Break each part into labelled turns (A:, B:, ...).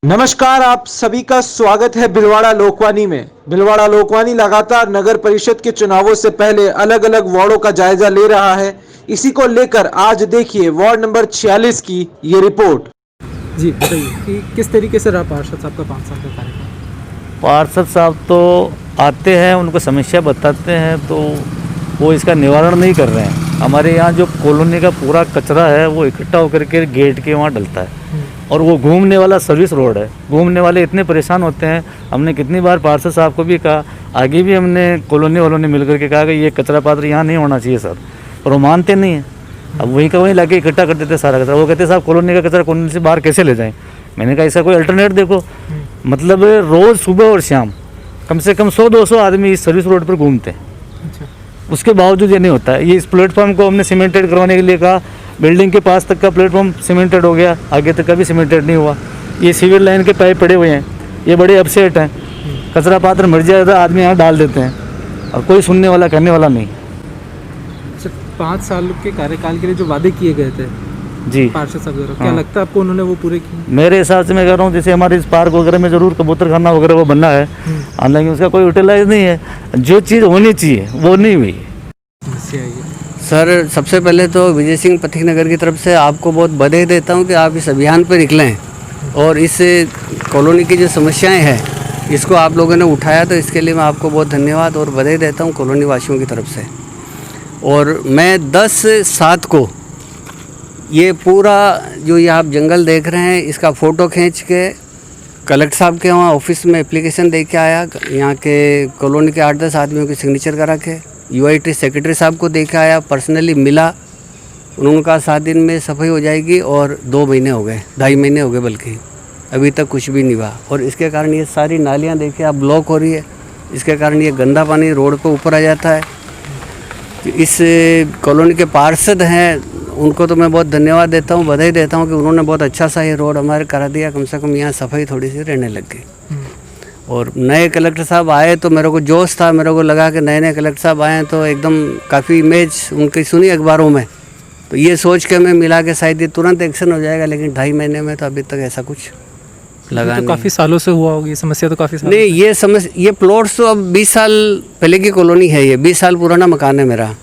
A: नमस्कार, आप सभी का स्वागत है भिलवाड़ा लोकवानी में। भिलवाड़ा लोकवानी लगातार नगर परिषद के चुनावों से पहले अलग अलग वार्डों का जायजा ले रहा है। इसी को लेकर आज देखिए वार्ड नंबर 46 की ये रिपोर्ट।
B: जी बताइए कि किस तरीके से रहा पार्षद साहब का 5 साल का कार्यकाल।
C: पार्षद साहब तो आते हैं, उनको समस्या बताते हैं तो वो इसका निवारण नहीं कर रहे हैं। हमारे यहाँ जो कॉलोनी का पूरा कचरा है वो इकट्ठा होकर के गेट के वहाँ डलता है और वो घूमने वाला सर्विस रोड है। घूमने वाले इतने परेशान होते हैं। हमने कितनी बार पार्षद साहब को भी कहा, आगे भी हमने कॉलोनी वालों ने मिल करके कहा कि ये कचरा पात्र यहाँ नहीं होना चाहिए सर, पर वो मानते नहीं हैं। अब वहीं का वहीं लाके इकट्ठा कर देते सारा कचरा। वो कहते साहब कॉलोनी का कचरा कॉलोनी से बाहर कैसे ले जाएं। मैंने कहा ऐसा कोई अल्टरनेट देखो। मतलब रोज़ सुबह और शाम कम से कम 100-200 आदमी इस सर्विस रोड पर घूमते हैं। उसके बावजूद ये नहीं होता है। ये इस प्लेटफॉर्म को हमने सीमेंटेड करवाने के लिए कहा, बिल्डिंग के पास तक का प्लेटफॉर्म सीमेंटेड हो गया, आगे तक का भी सीमेंटेड नहीं हुआ। ये सीवर लाइन के पाइप पड़े हुए हैं, ये बड़े अपसेट हैं। कचरा पात्र मर जाता है, आदमी यहाँ डाल देते हैं और कोई सुनने वाला करने वाला नहीं।
B: 5 साल के कार्यकाल के लिए जो वादे किए गए थे
C: जी
B: पार्षद साहब द्वारा, क्या लगता है आपको उन्होंने वो पूरे किए?
C: मेरे हिसाब से मैं कह रहा हूँ जैसे हमारे इस पार्क वगैरह में ज़रूर कबूतर खाना वगैरह वो बनना है, हालांकि उसका कोई यूटिलाइज नहीं है। जो चीज़ होनी चाहिए वो नहीं हुई।
D: सर, सबसे पहले तो विजय सिंह पथिक नगर की तरफ से आपको बहुत बधाई देता हूं कि आप इस अभियान पर निकले हैं और इस कॉलोनी की जो समस्याएं हैं इसको आप लोगों ने उठाया, तो इसके लिए मैं आपको बहुत धन्यवाद और बधाई देता हूं कॉलोनी वासियों की तरफ से। और मैं 10/7 को ये पूरा जो ये आप जंगल देख रहे हैं इसका फ़ोटो खींच के कलेक्टर साहब के वहाँ ऑफिस में एप्लीकेशन दे के आया। यहाँ के कॉलोनी के 8-10 आदमियों की सिग्नेचर करा के UIT सेक्रेटरी साहब को देख आया, पर्सनली मिला। उन्होंने कहा 7 दिन में सफाई हो जाएगी और 2 महीने हो गए, 2.5 महीने हो गए, बल्कि अभी तक कुछ भी नहीं हुआ। और इसके कारण ये सारी नालियाँ देखिए आप ब्लॉक हो रही है। इसके कारण ये गंदा पानी रोड पे ऊपर आ जाता है। इस कॉलोनी के पार्षद हैं उनको तो मैं बहुत धन्यवाद देता हूँ, बधाई देता हूँ कि उन्होंने बहुत अच्छा सा ये रोड हमारे करा दिया। कम से कम यहाँ सफाई थोड़ी सी रहने लग गई। और नए कलेक्टर साहब आए तो मेरे को जोश था, मेरे को लगा कि नए कलेक्टर साहब आए तो एकदम काफ़ी इमेज उनकी सुनी अखबारों में, तो ये सोच के मैं मिला के शायद ये तुरंत एक्शन हो जाएगा, लेकिन 2.5 महीने में तो अभी तक ऐसा कुछ लगा
B: तो
D: नहीं।
B: काफ़ी सालों से हुआ होगी समस्या, तो काफ़ी
D: नहीं, ये समस्या, ये प्लॉट्स तो अब 20 साल पहले की कॉलोनी है। ये 20 साल पुराना मकान है मेरा।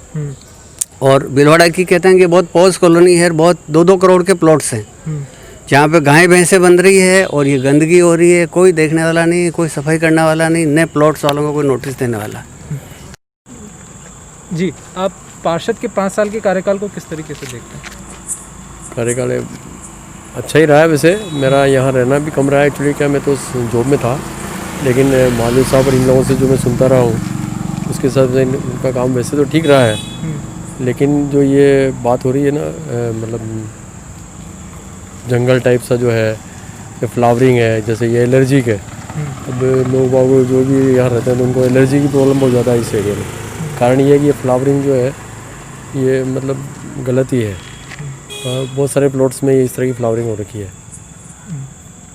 D: और भिलवाड़ा की कहते हैं कि बहुत पॉज कॉलोनी है, बहुत 2-2 करोड़ के प्लॉट्स हैं जहाँ पे गाय भैंसें बन रही है और ये गंदगी हो रही है। कोई देखने वाला नहीं, कोई सफाई करने वाला नहीं, नए प्लॉट्स वालों को कोई नोटिस देने वाला।
B: जी, आप पार्षद के 5 साल के कार्यकाल को किस तरीके से देखते हैं?
E: कार्यकाल अच्छा ही रहा है। वैसे मेरा यहाँ रहना भी कम रहा है एक्चुअली। क्या मैं तो जॉब में था, लेकिन महादेव साहब और इन लोगों से जो मैं सुनता रहा हूँ उसके हिसाब से उनका काम वैसे तो ठीक रहा है। लेकिन जो ये बात हो रही है ना, मतलब जंगल टाइप सा जो है, ये फ्लावरिंग है, जैसे ये एलर्जिक है। अब लोग बाग जो भी यहाँ रहते हैं तो उनको एलर्जी की प्रॉब्लम बहुत ज़्यादा है इस एरिया में। कारण ये है कि ये फ्लावरिंग जो है ये मतलब गलत ही है। बहुत सारे प्लॉट्स में ये इस तरह की फ्लावरिंग हो रखी है,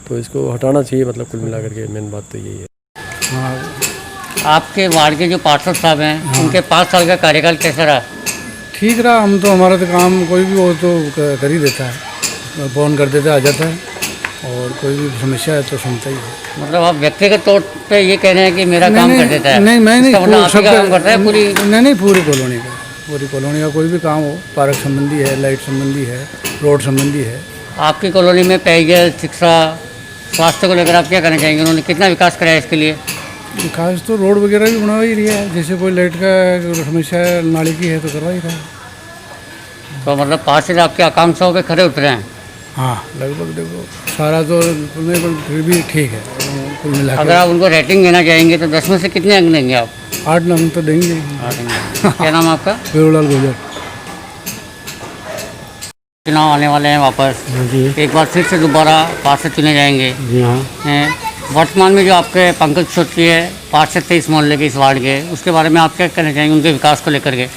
E: तो इसको हटाना चाहिए। मतलब कुल मिलाकर के मेन बात तो यही है।
F: आपके वार्ड के जो पार्षद साहब हैं उनके 5 साल का कार्यकाल कैसा रहा?
G: ठीक रहा। हम तो हमारा तो काम कोई भी हो तो कर ही देता है, फ़ोन कर देता है, आ जाता है, और कोई भी समस्या है तो सुनता ही है।
F: मतलब आप व्यक्तिगत तौर पे ये कह रहे हैं कि मेरा काम कर देता है?
G: नहीं, मैं नहीं,
F: इसका मतलब आप ही का काम करता है पूरी?
G: नहीं, पूरी कॉलोनी का कोई भी काम हो, पार्क संबंधी है, लाइट संबंधी है, रोड संबंधी है।
F: आपकी कॉलोनी में पेयजल, शिक्षा, स्वास्थ्य को लेकर आप क्या कहना चाहेंगे? उन्होंने कितना विकास कराया इसके लिए?
G: विकास तो रोड वगैरह भी बना ही रही है। जैसे कोई लाइट का समस्या है, नाली की है तो करवा ही रहा है।
F: तो मतलब पार्षद आपकी आकांक्षाओं पे खरे उतरे हैं?
G: हाँ, लगभग देखो सारा तो नहीं, फिर भी ठीक है कुल मिला।
F: अगर आप उनको रेटिंग देना चाहेंगे तो 10 में से कितने अंक देंगे आप?
G: 8 अंक तो देंगे।
F: 8 अंक। क्या नाम आपका?
G: बेरोलाल गुजर।
F: चुनाव आने वाले हैं वापस, एक बार फिर से दोबारा पार्षद चुने जाएंगे।
G: जी हाँ।
F: वर्तमान में जो आपके पंकज क्षत्रिय है पार्षद थे इस मोहल्ले के, इस वार्ड के, उसके बारे में आप क्या कहना चाहेंगे उनके विकास को लेकर के?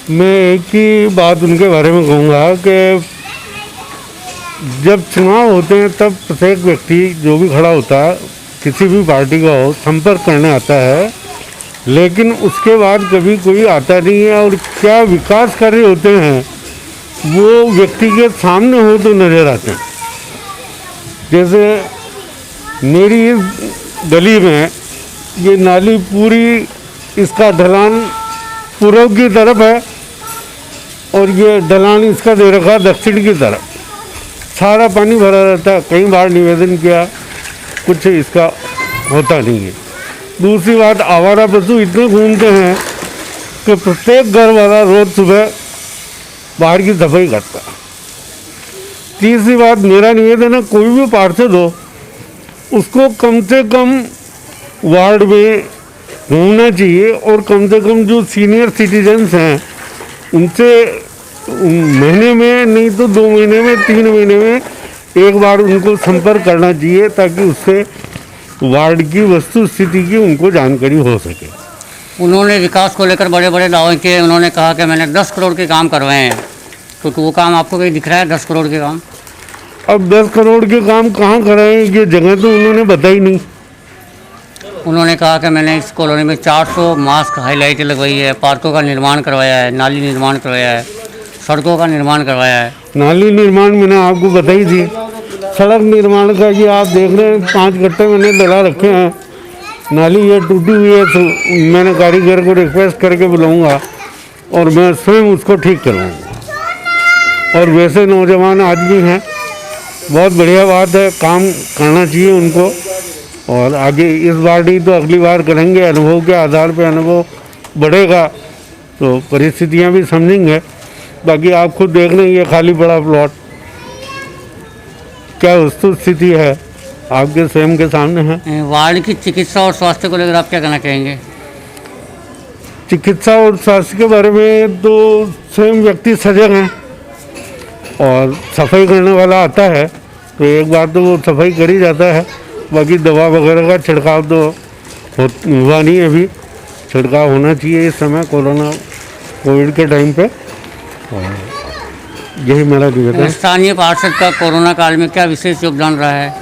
H: मैं एक ही बात उनके बारे में कहूँगा कि जब चुनाव होते हैं तब प्रत्येक व्यक्ति जो भी खड़ा होता है, किसी भी पार्टी का हो, संपर्क करने आता है, लेकिन उसके बाद कभी कोई आता नहीं है। और क्या विकास कार्य होते हैं वो व्यक्ति के सामने हो तो नज़र आते हैं। जैसे मेरी इस गली में ये नाली पूरी, इसका ढलान पूर्व की तरफ है और ये ढलान इसका दे रखा है दक्षिण की तरफ। सारा पानी भरा रहता है। कई बार निवेदन किया, कुछ इसका होता नहीं है। दूसरी बात, आवारा पशु इतने घूमते हैं कि प्रत्येक घर वाला रोज सुबह बाहर की सफाई करता है। तीसरी बात, मेरा निवेदन है कोई भी पार्षद हो उसको कम से कम वार्ड में घूमना चाहिए और कम से कम जो सीनियर सिटीजन्स हैं उनसे महीने में नहीं तो 2 महीने में 3 महीने में एक बार उनको संपर्क करना चाहिए, ताकि उससे वार्ड की वस्तु स्थिति की उनको जानकारी हो सके।
F: उन्होंने विकास को लेकर बड़े बड़े दावे किए। उन्होंने कहा कि मैंने 10 करोड़ के काम करवाए हैं, तो वो काम आपको कहीं दिख रहा है 10 करोड़ के काम?
H: अब 10 करोड़ के काम कहाँ कराए, ये जगह तो उन्होंने बताई नहीं।
F: उन्होंने कहा कि मैंने इस कॉलोनी में 400 मास्क हाईलाइटें लगवाई है, पार्कों का निर्माण करवाया है, नाली निर्माण करवाया है, सड़कों का निर्माण करवाया है।
H: नाली निर्माण मैंने आपको बताई थी। सड़क निर्माण का ये आप देख रहे हैं 5 गट्टे मैंने डला रखे हैं। नाली ये टूटी हुई है, तो मैंने कारीगर को रिक्वेस्ट करके बुलाऊंगा और मैं स्वयं उसको ठीक करवाऊंगा। और वैसे नौजवान आदमी हैं, बहुत बढ़िया बात है, काम करना चाहिए उनको। और आगे इस बार नहीं तो अगली बार करेंगे, अनुभव के आधार पर अनुभव बढ़ेगा तो परिस्थितियाँ भी समझेंगे। बाकी आप खुद देख लें, ये खाली पड़ा प्लॉट क्या वस्तु स्थिति है आपके स्वयं के सामने है।
F: वार्ड की चिकित्सा और स्वास्थ्य को लेकर आप क्या कहना चाहेंगे?
H: चिकित्सा और स्वास्थ्य के बारे में तो स्वयं व्यक्ति सजग हैं और सफाई करने वाला आता है तो एक बार तो वो सफाई कर ही जाता है। बाकी दवा वगैरह का छिड़काव तो हुआ नहीं, अभी छिड़काव होना चाहिए इस समय कोविड के टाइम पे। और यही मेरा निवेदन है।
F: स्थानीय पार्षद का कोरोना काल में क्या विशेष योगदान रहा है?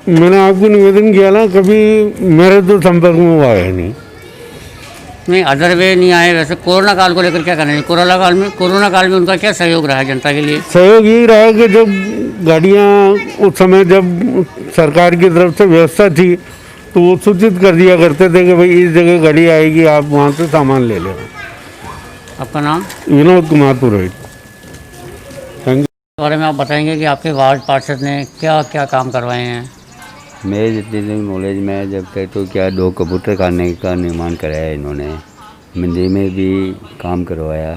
H: मैंने आपको निवेदन किया ना, कभी मेरे तो संपर्क में वो आया नहीं।
F: अदर वे नहीं आए। वैसे कोरोना काल को लेकर क्या करना है? कोरोना काल में उनका क्या सहयोग रहा है जनता के लिए?
H: सहयोग यही रहा कि जब गाड़ियाँ उस समय जब सरकार की तरफ से व्यवस्था थी तो वो सूचित कर दिया करते थे कि भाई इस जगह गाड़ी आएगी, आप वहाँ से सामान ले लें।
F: आपका नाम?
H: विनोद कुमार पुरोहित। Thank you.
F: इस बारे में आप बताएंगे कि आपके वार्ड पार्षद ने क्या क्या काम करवाए हैं?
I: मेरे जितनी नॉलेज में जब तक तो क्या 2 कबूतर खाने का निर्माण कराया इन्होंने, मंदिर में भी काम करवाया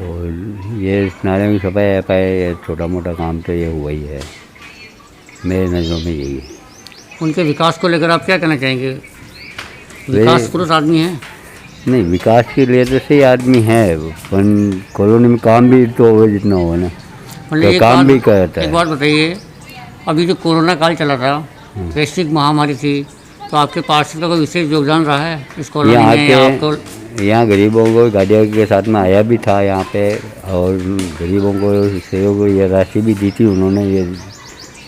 I: और ये नाले में सफाई पाए, छोटा मोटा काम तो ये हुआ ही है मेरे नज़रों में यही है।
F: उनके विकास को लेकर आप क्या कहना चाहेंगे? विकास पुरुष आदमी है?
I: नहीं, विकास के लिए तो सही आदमी है, पर कॉलोनी में काम भी तो हो जितना हो ना, तो काम भी करता है।
F: एक बात बताइए, अभी जो कोरोना काल चला था, वैश्विक महामारी थी, तो आपके पार्षद का कोई विशेष योगदान रहा है इस कॉलोनी में? आपको
I: यहाँ गरीबों को गाड़ियों के साथ में आया भी था यहाँ पे और गरीबों को सहयोग ये राशि भी दी थी उन्होंने। ये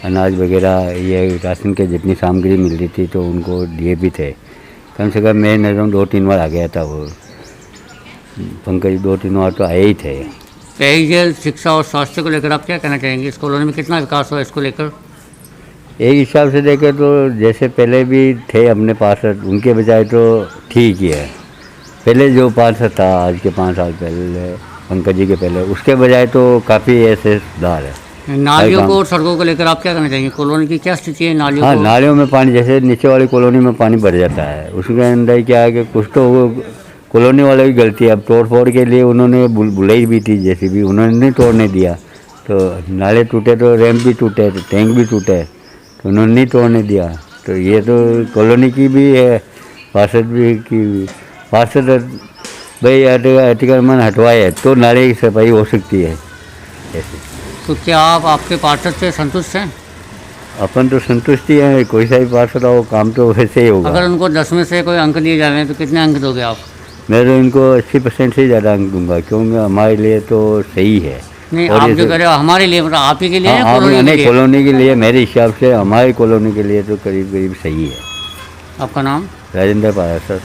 I: अनाज वगैरह ये राशन के जितनी सामग्री मिल रही थी तो उनको दिए भी थे। कम से कम मेरे नज़र में 2-3 बार आ गया था वो पंकज, 2-3 बार तो आए ही थे।
F: पेयजल, शिक्षा और स्वास्थ्य को लेकर आप क्या कहना चाहेंगे? इस कॉलोनी में कितना विकास हुआ इसको लेकर?
I: एक हिसाब से देखें तो जैसे पहले भी थे अपने पार्षद, उनके बजाय तो ठीक ही है। पहले जो पार्षद था आज के 5 साल पहले पंकज जी के पहले, उसके बजाय तो काफ़ी ऐसे सुधार है।
F: नालियों को और सड़कों को लेकर आप क्या कहना चाहेंगे? कॉलोनी की क्या स्थिति है नालियों?
I: हाँ, नालियों में पानी, जैसे नीचे वाली कॉलोनी में पानी भर जाता है, उसके अंदर क्या है कि कुछ तो वो कॉलोनी वाले की गलती है। अब तोड़ फोड़ के लिए उन्होंने बुलाई भी थी, जैसे भी उन्होंने नहीं तोड़ने दिया, तो नाले टूटे तो रैंप भी टूटे, तो टैंक भी टूटे, तो उन्होंने नहीं तोड़ने दिया। तो ये तो कॉलोनी की भी है, पार्षद भी की। पार्षद भाई अतिक्रमण हटवाए तो नाले की सफाई हो सकती है ऐसे।
F: तो क्या आप आपके पार्षद से संतुष्ट हैं?
I: अपन तो संतुष्ट ही है, कोई सा भी पार्षद हो काम तो वैसे ही होगा।
F: अगर उनको 10 में से कोई अंक दिए जा रहे हैं तो कितने अंक दोगे आप?
I: मैं तो इनको 80% से ज़्यादा अंक दूंगा, क्योंकि हमारे लिए तो सही है।
F: नहीं,
I: और
F: आप जो कह रहे हो हमारे लिए, मतलब आप ही के लिए या कॉलोनी के लिए?
I: कॉलोनी के लिए, मेरे हिसाब से हमारी कॉलोनी के लिए तो करीब करीब सही है।
F: आपका नाम?
I: राजेंद्र पारासर।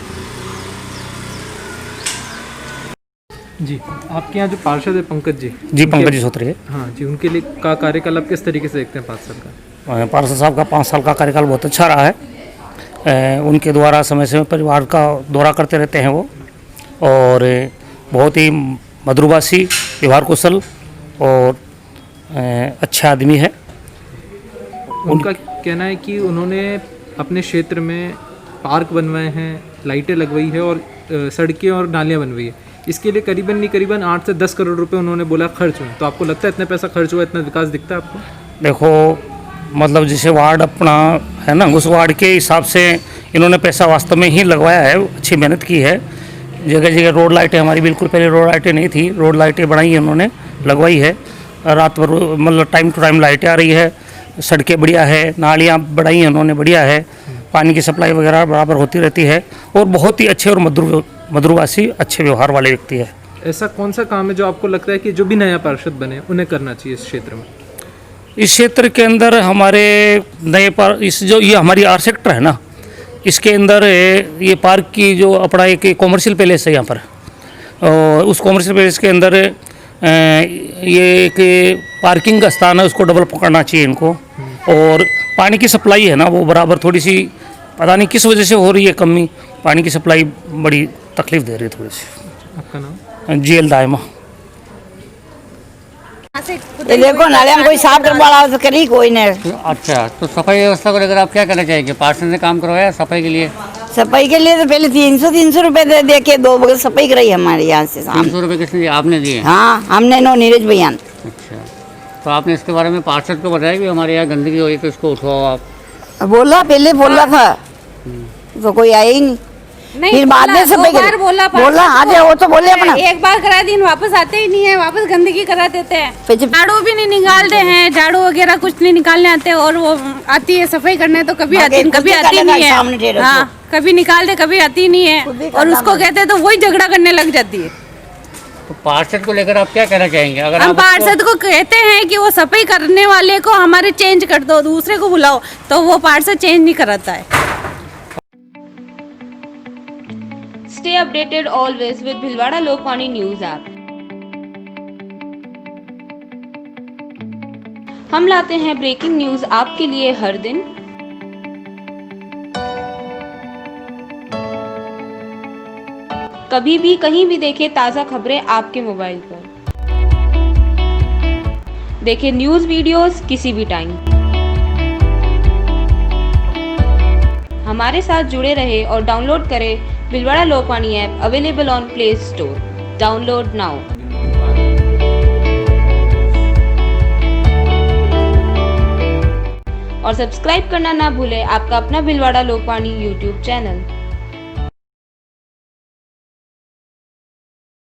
B: जी, आपके यहाँ जो पार्षद है पंकज जी?
F: जी, पंकज जी सोत्रे।
B: हाँ जी, उनके लिए का कार्यकलाप किस तरीके से देखते हैं 5 साल का?
F: पार्षद साहब का 5 साल का कार्यकाल बहुत अच्छा रहा है। उनके द्वारा समय समय परिवार का दौरा करते रहते हैं वो, और बहुत ही मधुरभाषी, व्यवहार कुशल और अच्छा आदमी है।
B: उनका कहना है कि उन्होंने अपने क्षेत्र में पार्क बनवाए हैं, लाइटें लगवाई है और सड़कें और नालियाँ बनवाई है। इसके लिए करीबन 8 से 10 करोड़ रुपए उन्होंने बोला खर्च हुए। तो आपको लगता है इतना पैसा खर्च हुआ, इतना विकास दिखता है आपको?
F: देखो, मतलब जैसे वार्ड अपना है ना, उस वार्ड के हिसाब से इन्होंने पैसा वास्तव में ही लगवाया है, अच्छी मेहनत की है। जगह जगह रोड लाइटें, हमारी बिल्कुल पहले रोड लाइटें नहीं थी, रोड लाइटें बनाई है उन्होंने, लगवाई है। रात भर मतलब टाइम टू टाइम लाइटें आ रही है, सड़कें बढ़िया है, नालियाँ बढ़ाई हैं उन्होंने, बढ़िया है, पानी की सप्लाई वगैरह बराबर होती रहती है, और बहुत ही अच्छे और मधुरभाषी, अच्छे व्यवहार वाले व्यक्ति है।
B: ऐसा कौन सा काम है जो आपको लगता है कि जो भी नया पार्षद बने उन्हें करना चाहिए इस क्षेत्र में?
F: इस क्षेत्र के अंदर हमारे नए इस जो ये हमारी आर सेक्टर है ना, इसके अंदर ये पार्क की जो अपना एक कॉमर्शियल पैलेस है यहाँ पर, और उस कॉमर्शियल पैलेस के अंदर ये एक पार्किंग का स्थान है, उसको डेवलप करना चाहिए इनको। और पानी की सप्लाई है ना, वो बराबर थोड़ी सी पता नहीं किस वजह से हो रही है कमी, पानी की सप्लाई बड़ी तकलीफ दे रही है थोड़ी सी।
B: आपका नाम?
F: GL दायमा।
J: ये देखो नाले में कोई साफ करवा रहा तो करी कोई नहीं।
F: अच्छा, तो सफाई व्यवस्था को लेकर आप क्या कहना चाहेंगे? पार्षद ने काम करवाया सफाई के लिए?
J: सफाई के लिए तो पहले 300 रुपए दे के 2 बजे सफाई कराई हमारे यहाँ से।
F: 300 रुपये किसने दिए? आपने दिए?
J: हाँ, हमने नीरज भैया।
F: अच्छा, तो आपने इसके बारे में पार्षद को बताया कि हमारे यहाँ गंदगी हो रही है तो इसको उठवाओ आप?
J: पहले बोला था तो कोई आया ही नहीं, फिर बाद में सफाई बोला आज वो तो बोले अपना
K: एक बार करा दिन वापस आते ही नहीं है, वापस गंदगी करा देते हैं। झाड़ू भी नहीं निकालते हैं, झाड़ू वगैरह कुछ नहीं निकालने आते, और वो आती है सफाई करने तो कभी आती नहीं है। हाँ, कभी निकालते कभी आती नहीं है, और उसको कहते हैं तो वही झगड़ा करने लग जाती है।
F: तो पार्षद को लेकर आप क्या कहना चाहेंगे? अगर
K: हम पार्षद को कहते हैं कि वो सफाई करने वाले को हमारे चेंज कर दो, दूसरे को बुलाओ, तो वो पार्षद चेंज नहीं कराता है।
L: Stay updated always with Bhilwara Lokvani News app. हम लाते हैं ब्रेकिंग न्यूज आपके लिए हर दिन। कभी भी कहीं भी देखें ताज़ा खबरें आपके मोबाइल पर। देखें न्यूज वीडियोस किसी भी टाइम। हमारे साथ जुड़े रहे और डाउनलोड करें Bhilwara Lokvani app, available on play store. Download now. और सब्सक्राइब करना ना भूलें आपका अपना भिलवाड़ा लोकवाणी यूट्यूब चैनल।